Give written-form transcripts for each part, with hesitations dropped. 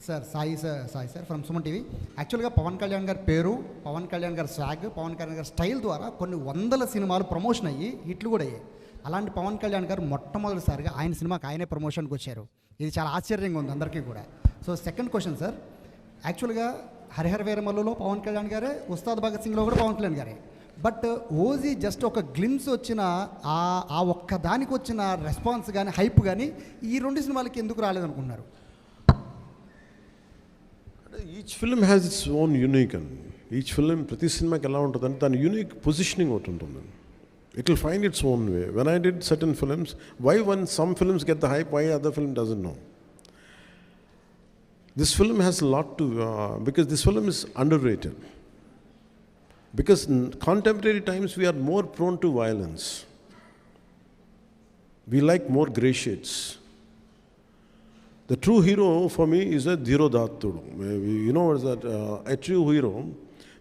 Sir Sai sir from Suman TV. యాక్చువల్గా పవన్ కళ్యాణ్ గారి పేరు, పవన్ కళ్యాణ్ గారి స్వాగ్, పవన్ కళ్యాణ్ గారి స్టైల్ ద్వారా కొన్ని వందల సినిమాలు ప్రమోషన్ అయ్యి హిట్లు కూడా అయ్యాయి. అలాంటి పవన్ కళ్యాణ్ గారు మొట్టమొదటిసారిగా ఆయన సినిమాకి ఆయనే ప్రమోషన్కి వచ్చారు. ఇది చాలా ఆశ్చర్యంగా ఉంది అందరికీ కూడా. సో సెకండ్ క్వశ్చన్ సార్, యాక్చువల్గా హరిహర వీరమల్లులో పవన్ కళ్యాణ్ గారే, ఉస్తాద్ భగత్ సింగ్లో కూడా పవన్ కళ్యాణ్ గారే. బట్ ఓజీ జస్ట్ ఒక గ్లిమ్స్ వచ్చిన ఆ ఒక్క దానికి వచ్చిన రెస్పాన్స్ కానీ హైప్ కానీ ఈ రెండు సినిమాలకి ఎందుకు రాలేదనుకుంటున్నారు? Each film has its own unique and each film ప్రతి సినిమాకి ఎలా ఉంటుందంటే దాని యూనిక్ పొజిషనింగ్ ఒకటి ఉంటుంది. It will find its own way. When I did certain films, why when some films get the hype, why other film doesn't know? This film has a lot to, because this film is underrated. Because in contemporary times we are more prone to violence. We like more grey shades. The true hero for me is a Dhirodhattudu. You know what is that? A true hero,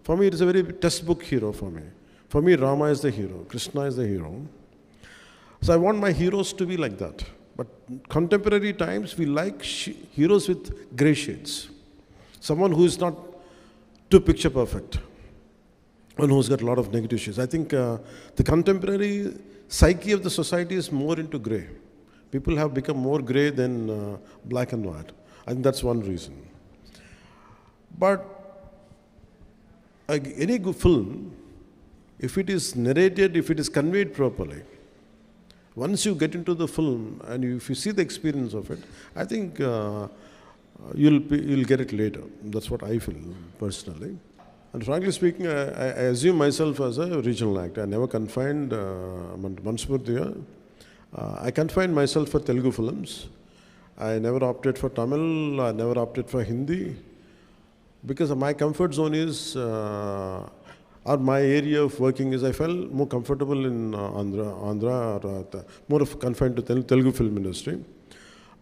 for me it is a very textbook hero for me. For me, Rama is the hero, Krishna is the hero. So I want my heroes to be like that. But contemporary times, we like heroes with grey shades. Someone who is not too picture perfect. One who's got a lot of negative shades. I think the contemporary psyche of the society is more into grey. People have become more grey than black and white. I think that's one reason. But any good film, if it is narrated, if it is conveyed properly, once you get into the film and if you see the experience of it, I think you'll get it later. That's what I feel personally. And frankly speaking, I assume myself as a regional actor. I never confined I confined myself for Telugu films. I never opted for Tamil. I never opted for Hindi because my comfort zone is. Or my area of working is I felt more comfortable in Andhra or more of confined to Telugu film industry.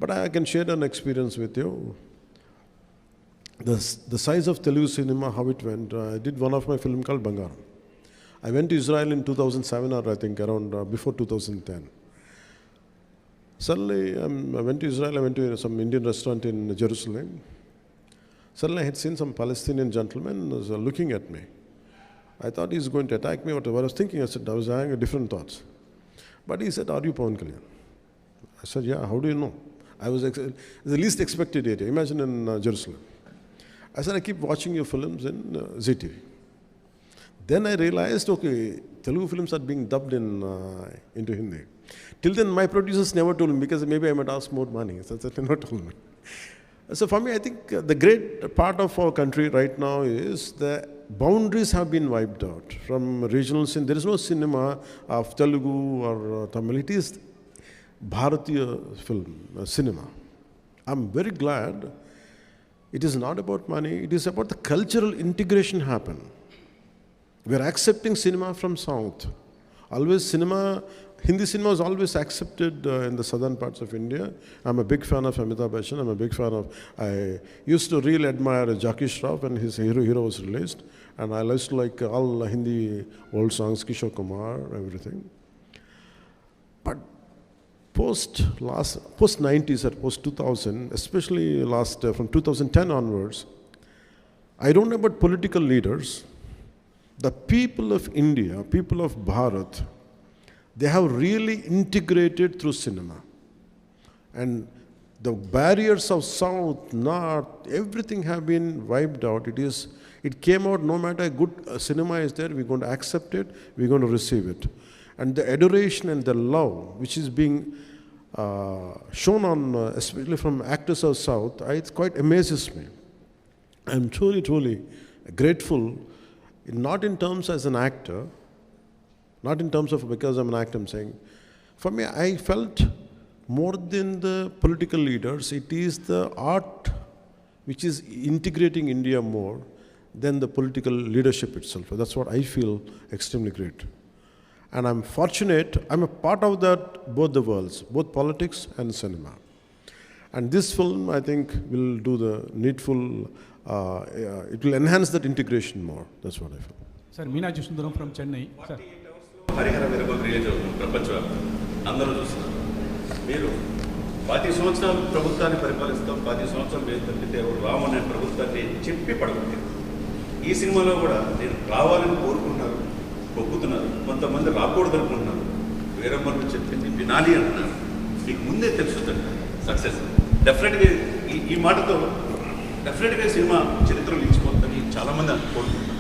But I can share an experience with you. The size of Telugu cinema, how it went. I did one of my film called Bangaram. I went to Israel in 2007 or I think around before 2010. Suddenly I went to Israel, I went to some Indian restaurant in Jerusalem. Suddenly I had seen some Palestinian gentleman was looking at me. I thought he's going to attack me, whatever. I was thinking, I was having different thoughts. But he said, are you Pawan Kalyan? I said, yeah, how do you know? I was the least expected area. Imagine in Jerusalem. I said, I keep watching your films in ZTV. Then I realized, okay, Telugu films are being dubbed into Hindi. Till then, my producers never told me because maybe I might ask more money. So they never told me. So for me, I think the great part of our country right now is the boundaries have been wiped out from regional cinema. There is no cinema of Telugu or Tamil. It is Bharatiya film, cinema. I'm very glad it is not about money. It is about the cultural integration happen. We are accepting cinema from South. Always Hindi cinema is always accepted in the southern parts of India. I'm a big fan of Amitabh Bachchan. I'm a big fan of. I used to really admire Jackie Shroff when his Hero was released, and I used to like all Hindi old songs, Kishore Kumar, everything. But post 90s or post 2000, especially from 2010 onwards, I don't know about political leaders. The people of India, people of Bharat, they have really integrated through cinema. And the barriers of South, North, everything have been wiped out. It came out no matter good cinema is there, we're going to accept it, we're going to receive it. And the adoration and the love which is being shown on, especially from actors of South, it quite amazes me. I'm truly, truly grateful, not in terms as an actor, not in terms of because I'm an actor, I'm saying. For me, I felt more than the political leaders, it is the art which is integrating India more than the political leadership itself. That's what I feel extremely great. And I'm fortunate, I'm a part of that, both the worlds, both politics and cinema. And this film, I think, will do the needful, it will enhance that integration more. That's what I feel. Sir, Meena Sundaram from Chennai. Sir. Harihara Veeramallu release అవుతుంది ప్రపంచవ్యాప్తంగా అందరూ చూస్తున్నారు. మీరు 10 సంవత్సరాలు ప్రభుత్వాన్ని పరిపాలిస్తాం, 10 సంవత్సరాలు వేలు తప్పితే ఎవరు రామనే ప్రభుత్వాన్ని చెప్పి పడగొట్టారు. ఈ సినిమాలో కూడా నేను రావాలని కోరుకుంటున్నారు, ఒప్పుతున్నారు, కొంతమంది రాకూడదు అనుకుంటున్నారు. వీరమ్మలు చెప్పింది వినాలి అంటున్నారు. మీకు ముందే తెలుస్తుంది సక్సెస్ డెఫినెట్గా. ఈ మాటతో డెఫినెట్గా సినిమా చరిత్రలో నిలిచిపోతుందని చాలామంది అనుకుంటున్నారు.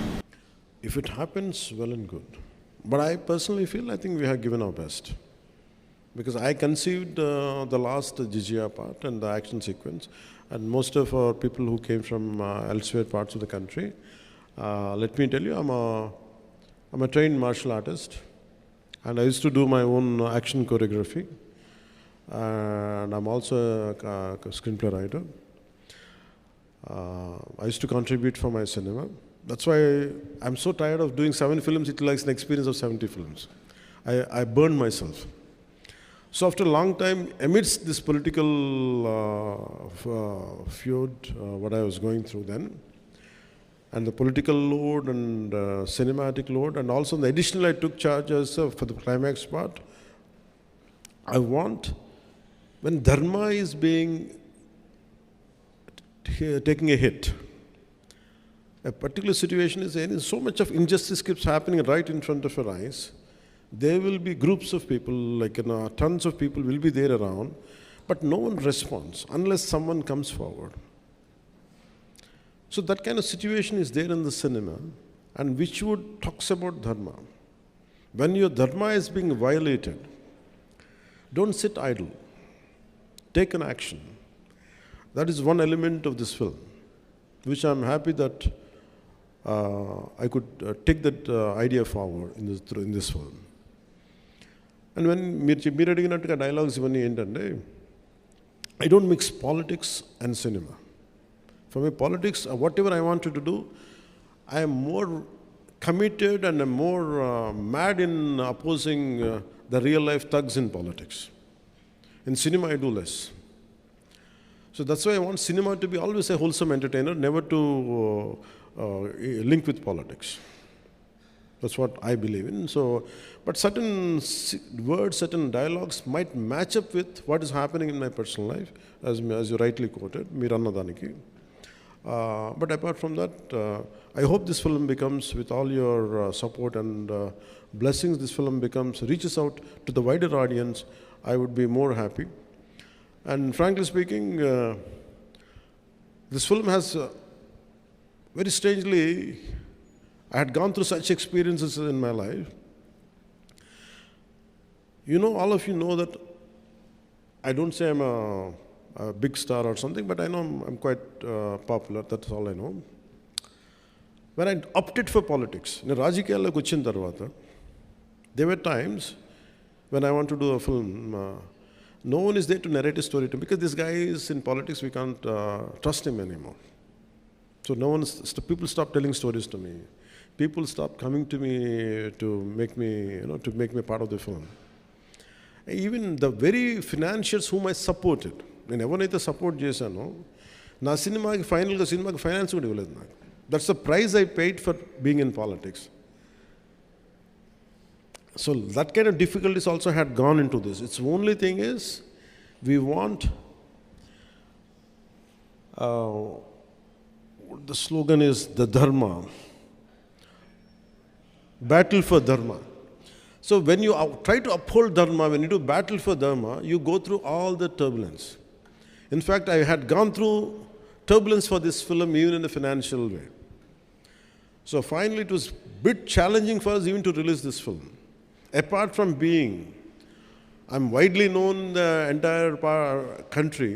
If it happens, well and good. But I personally feel I think we have given our best. Because I conceived the last Jizya part and the action sequence, and most of our people who came from elsewhere parts of the country, let me tell you, I'm a trained martial artist, and I used to do my own action choreography, and I'm also a screenplay writer. I used to contribute for my cinema. That's why I'm so tired of doing 7 films. It likes an experience of 70 films. I burned myself. So after a long time, amidst this political feud, what I was going through then, and the political load and cinematic load, and also the additional I took charge as for the climax part, I want, when dharma is being taking a hit, a particular situation is there, so much of injustice keeps happening right in front of our eyes. There will be groups of people, like tons of people will be there around, but no one responds unless someone comes forward. So that kind of situation is there in the cinema, and which would talks about dharma. When your dharma is being violated, don't sit idle. Take an action. That is one element of this film, which I'm happy that I could take that idea forward in this film. And when మీరు అడిగినట్టుగా dialogues ఇవన్నీ ఏంటంటే, I don't mix politics and cinema. For me, politics, whatever I wanted to do, I am more committed and I'm more mad in opposing the real life thugs in politics. In cinema, I do less. So that's why I want cinema to be always a wholesome entertainer, never to link with politics. That's what I believe in. So, but certain words, certain dialogues might match up with what is happening in my personal life, as you rightly quoted, Mirannadaniki. But apart from that, I hope this film becomes, with all your support and blessings, this film reaches out to the wider audience. I would be more happy. And frankly speaking, this film has, very strangely, I had gone through such experiences in my life. You know, all of you know that I don't say I'm a big star or something, but I know I'm quite popular. That's all I know. When I opted for politics, in Rajikiyalloki vachin tarvata, there were times when I want to do a film, no one is there to narrate a story to me, because this guy is in politics, we can't trust him anymore. So people stop telling stories to me. People stop coming to me to make me, to make me part of the film. Even the very financiers whom I supported, నేను ఎవరినైతే support చేశానో, నా సినిమాకి ఫైనల్గా సినిమాకి finance కూడా ఇవ్వలేదు నాకు. That's the price I paid for being in politics. So that kind of difficulties also had gone into this. Its only thing is, we want, the slogan is the dharma, battle for dharma. So when you try to uphold dharma, when you do battle for dharma, you go through all the turbulence. In fact, I had gone through turbulence for this film even in a financial way. So finally it was a bit challenging for us even to release this film. Apart from being, I'm widely known in the entire country,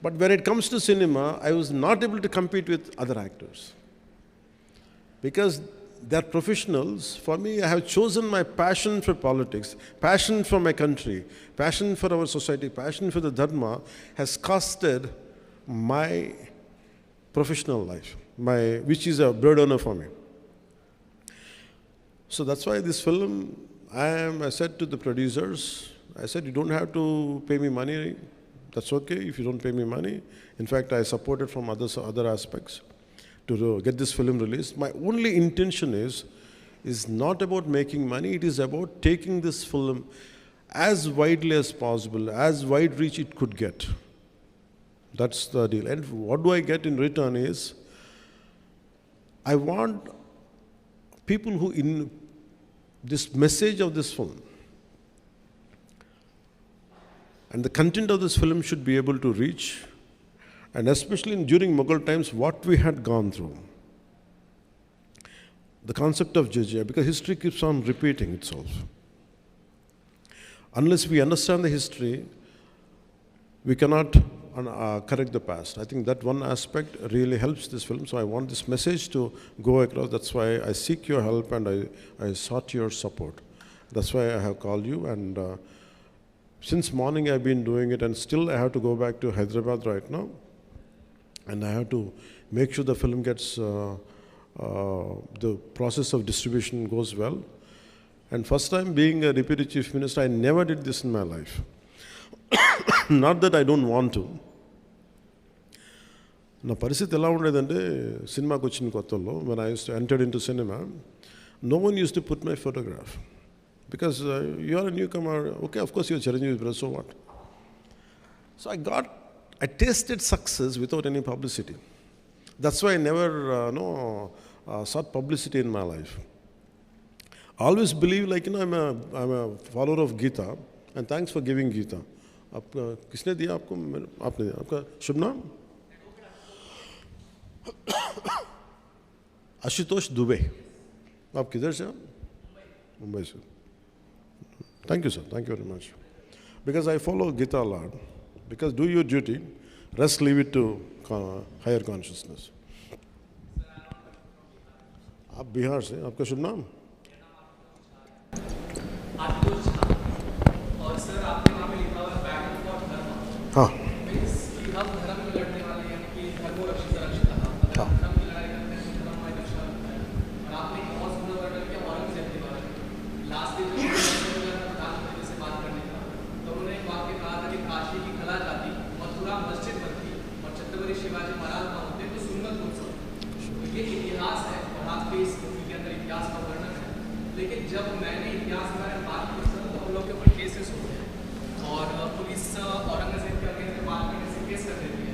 but when it comes to cinema, I was not able to compete with other actors. Because they're professionals. For me, I have chosen my passion for politics, passion for my country, passion for our society, passion for the dharma has costed my professional life, which is a bread earner for me. So that's why this film, I said to the producers, I said, you don't have to pay me money. That's okay if you don't pay me money. In fact, I supported from other aspects to get this film released. My only intention is not about making money. It is about taking this film as widely as possible, as wide reach it could get. That's the deal. And what do I get in return is, I want people who in this message of this film and the content of this film should be able to reach, and especially during Mughal times, what we had gone through. The concept of jizya, because history keeps on repeating itself. Unless we understand the history, we cannot correct the past. I think that one aspect really helps this film. So I want this message to go across. That's why I seek your help and I sought your support. That's why I have called you. And since morning I've been doing it, and still I have to go back to Hyderabad right now. And I have to make sure the film gets, the process of distribution goes well. And first time being a deputy chief minister, I never did this in my life. Not that I don't want to. Na paristhiti ela undedante cinema ku vachin kottalo, when I used to enter into cinema, no one used to put my photograph. Because you are a newcomer, okay, of course you're Chiranjeevi's brother, so what? So I tasted success without any publicity. That's why I never sought publicity in my life. I always believe, like, I'm a follower of Gita, and thanks for giving Gita. किसने दिया आपको? आपने दिया. आपका शुभ नाम? आशुतोष दुबे. आप किधर से? मुंबई से. Thank you, sir. Thank you very much. Because I follow Gita a lot. Because do your duty, rest leave it to higher consciousness. आप बिहार से. आपका शुभ नाम? और सर आपके नाम में लिखा हुआ है बैटल फॉर धर्मा. हाँ. मींस कि हम धर्म में लड़ने वाले हैं, कि धर्मो रक्षित रक्षितः. अगर हम धर्म की लड़ाई करते हैं तो धर्म हमारी रक्षा करता है. और आपने एक बहुत सुंदर वर्णन किया औरंगजेब के बारे में. लास्ट दिन जब प्रधानमंत्री से बात करने का, तो उन्होंने एक वाक्य कहा था कि काशी की खला जाती, मथुरा मस्जिद बनती और छत्रपति शिवाजी महाराज ना होते तो सुन्नत उत्सव. तो ये इतिहास है और आपके इस मूवी के अंदर इतिहास का वर्णन है. लेकिन जब मैंने इतिहास के बारे में बात की तो हम लोग के ऊपर केसेस हो गए और पुलिस औरंगजेब के अगेंस्ट में बात करने से केस कर देती है.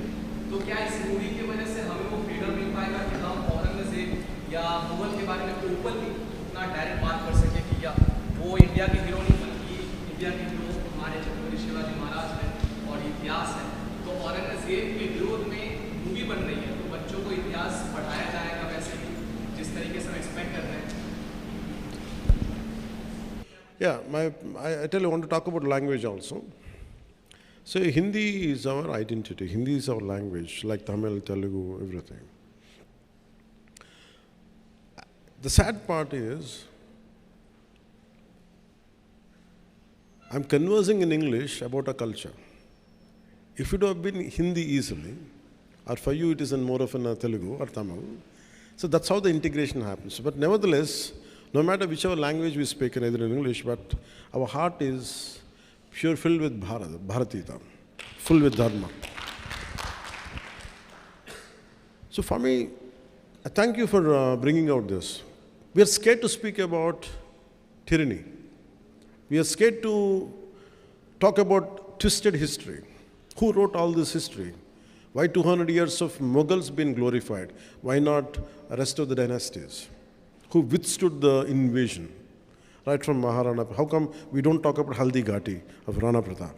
तो क्या इस मूवी की वजह से हमें वो फ्रीडम मिल पाएगा कि हम औरंगजेब या मुगल के बारे में ओपनली उतना डायरेक्ट बात कर सके कि या वो इंडिया के हीरो नहीं बल्कि इंडिया के हीरो हमारे छत्रपति शिवाजी महाराज हैं और इतिहास है. तो औरंगजेब के विरोध में मूवी बन रही है, तो बच्चों को इतिहास पढ़ाया जाएगा वैसे ही जिस तरीके से हम एक्सपेक्ट कर रहे हैं. Yeah, I tell you, I want to talk about language also. So Hindi is our identity. Hindi is our language, like Tamil, Telugu, everything. The sad part is, I'm conversing in English about a culture. If it would have been Hindi easily, or for you it is in more of a Telugu or Tamil, so that's how the integration happens. But nevertheless, no matter whichever language we speak, either in English, but our heart is pure, filled with Bharatita, full with dharma. So for me, I thank you for bringing out this. We are scared to speak about tyranny. We are scared to talk about twisted history. Who wrote all this history? Why 200 years of Mughals been glorified? Why not the rest of the dynasties? Who withstood the invasion, right from Maharana? How come we don't talk about Haldi Ghati of Rana Pratap?